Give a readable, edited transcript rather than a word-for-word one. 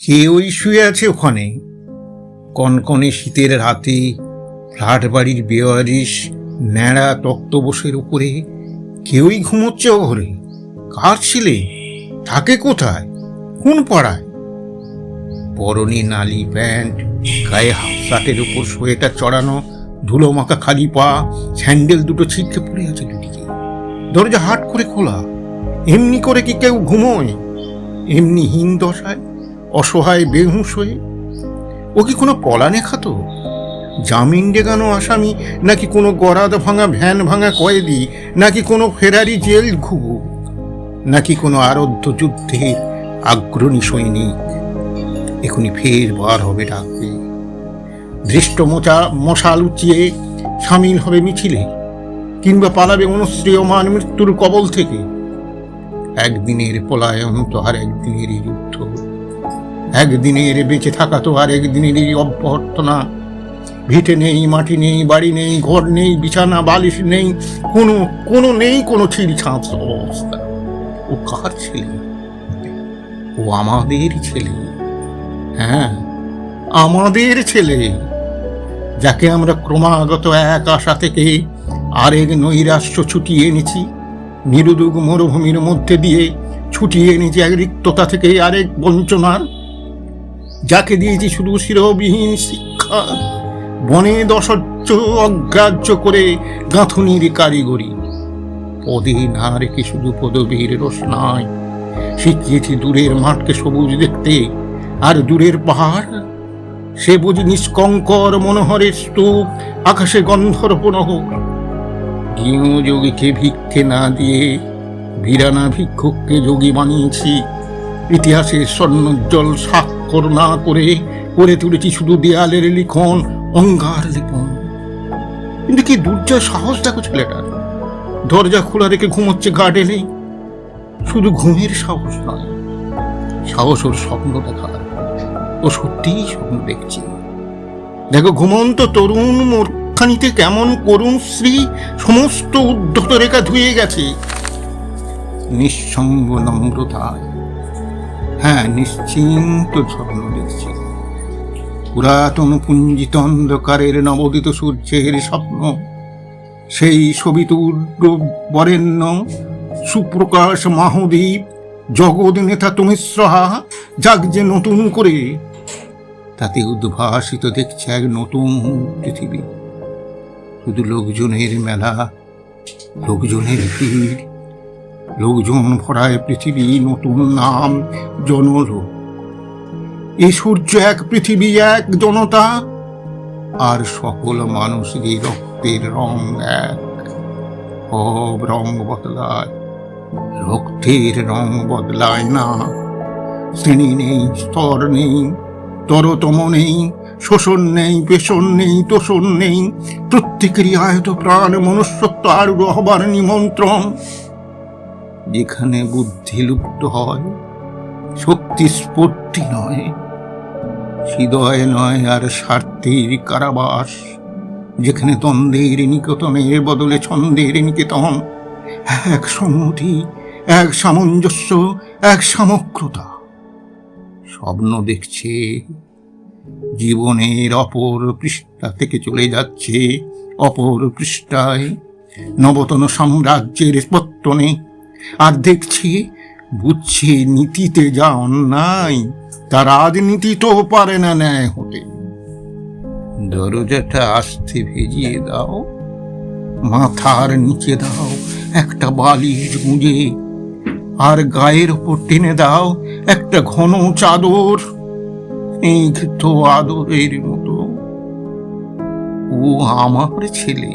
কে ওই শুয়ে আছে ওখানে? কনকনে শীতের রাতে ফ্ল্যাট বাড়ির বেওয়ারিশ ন্যাড়া তক্তবোসের উপরে কেউই ঘুমোচ্ছে ও ঘরে। কার ছেলে? থাকে কোথায়? কোন পাড়ায়? পরনে নালি প্যান্ট, গায়ে হাফ শার্টের উপর সোয়েটার চড়ানো, ধুলো মাখা খালি পা, স্যান্ডেল দুটো ছিটকে পড়ে আছে দুদিকে। দরজা হাট করে খোলা। এমনি করে কি কেউ ঘুমোয়? এমনি হীন দশায়, অসহায় বেহুঁশ হয়ে? ও কি কোনো পলানে খাতো? জামিন ডেগানো আসামি, নাকি কোনো গরাদ ভাঙা ভ্যান ভাঙা কয়েদি, নাকি কোনো ফেরারি জেল ঘুঘু, নাকি কোনো আরধ্য যুদ্ধের আগ্রণী সৈনিক? এখনই ফের বার হবে ডাকবে, দৃষ্ট মশাল উঁচিয়ে সামিল হবে মিছিলে, কিংবা পালাবে অনুশ্রিয়মান মৃত্যুর কবল থেকে। একদিনের পলায়ন তো আর একদিনেরই যুদ্ধ, একদিনের বেঁচে থাকা তো আর একদিনেরই অভ্যর্থনা। ভিটে নেই, মাটি নেই, বাড়ি নেই, ঘর নেই, বিছানা বালিশ নেই, কোনো নেই কোনো ছিঁড়ছাঁচ অবস্থা। ও কার ছেলে? ও আমাদের ছেলে। হ্যাঁ, আমাদের ছেলে, যাকে আমরা ক্রমাগত এক আশা থেকে আরেক নৈরাশ্য ছুটিয়ে এনেছি, নিরুদুগ মরুভূমির মধ্যে দিয়ে ছুটিয়ে এনেছি এক রিক্ততা থেকে আরেক বঞ্চনার, যাকে দিয়েছি শুধু শিরবিহীন শিক্ষা, বনে দশচ্চ অগ্রাহ্য করে গাঁথুনির কারিগরি, পদে না রেখে শুধু পদবীর রোশনাই শিখিয়েছি দূরের মাঠকে সবুজ দেখতে, আর দূরের পাহাড় সে বুঝি নিষ্কঙ্কর মনোহরের স্তূপ, আকাশে গন্ধর্ব নহর। গৃহ যোগীকে ভিক্ষে না দিয়ে বীরানা ভিক্ষুককে যোগী বানিয়েছি, ইতিহাসের স্বর্ণোজ্জ্বল স্বাক্ষর না করে করে তুলেছি শুধু দেয়ালের লিখন, অঙ্গার লিখন। কিন্তু কি দুর্জয় সাহস দেখো ছেলেটার! দরজা খোলা রেখে ঘুমোচ্ছে গার্ডেনে। শুধু ঘুমের সাহস নয়, সাহস ওর স্বপ্ন দেখার। ও সত্যিই স্বপ্ন দেখছে। দেখো ঘুমন্ত তরুণ মোরখানিতে কেমন করুণ শ্রী সমস্ত উদ্ধত রেখা ধুয়ে গেছে নিঃসঙ্গ নম্রতায়। হ্যাঁ, নিশ্চিন্ত স্বপ্ন দেখছি। পুরাতন পুঞ্জিত অন্ধকারের নবোদিত সূর্যের স্বপ্ন, সেই শোভিত বরেণ্য সুপ্রকাশ মাহদ্বীপ, জগৎ নেতা তমিশ্রহা জাগছে নতুন করে। তাতে উদ্ভাসিত দেখছে এক নতুন পৃথিবী। শুধু লোকজনের মেলা, লোকজনের ভিড়, লোকজন ভরায় পৃথিবী, নতুন নাম জনলোক। এই সূর্য এক, পৃথিবী এক, জনতা, আর সকল মানুষেরই রক্তের রং এক। সব রং বদলায়, রক্তের রং বদলায় না। শ্রেণী নেই, স্তর নেই, তরতম নেই, শোষণ নেই, পেষণ নেই, তোষণ নেই। প্রত্যেকেরই আয়ত প্রাণ মনুষ্যত্ব আরূঢ় হবার নিমন্ত্রণ। যেখানে বুদ্ধি লুপ্ত হয়, শক্তি স্ফূর্তি নয়, হৃদয় নয় আর স্বার্থের কারাবাস। যেখানে দ্বন্দ্বের নিকেতনের বদলে ছন্দের নিকেতন, এক সংহতি, এক সামঞ্জস্য, এক সমগ্রতা। স্বপ্ন দেখছে জীবনের অপর পৃষ্ঠা থেকে চলে যাচ্ছে অপর পৃষ্ঠায়, নবতন সাম্রাজ্যের পত্তনে। আর দেখছি, বুঝছে নীতিতে যা অন্যায়, তা রাজনীতি তো পারে না ন্যায় হতে। দরজাটা আস্তে ভেজিয়ে দাও, মাথার নিচে দাও একটা বালিশ গুঁজে, আর গায়ের ওপর টেনে দাও একটা ঘন চাদর, স্নিগ্ধ আদরের মতো। ও আমার ছেলে।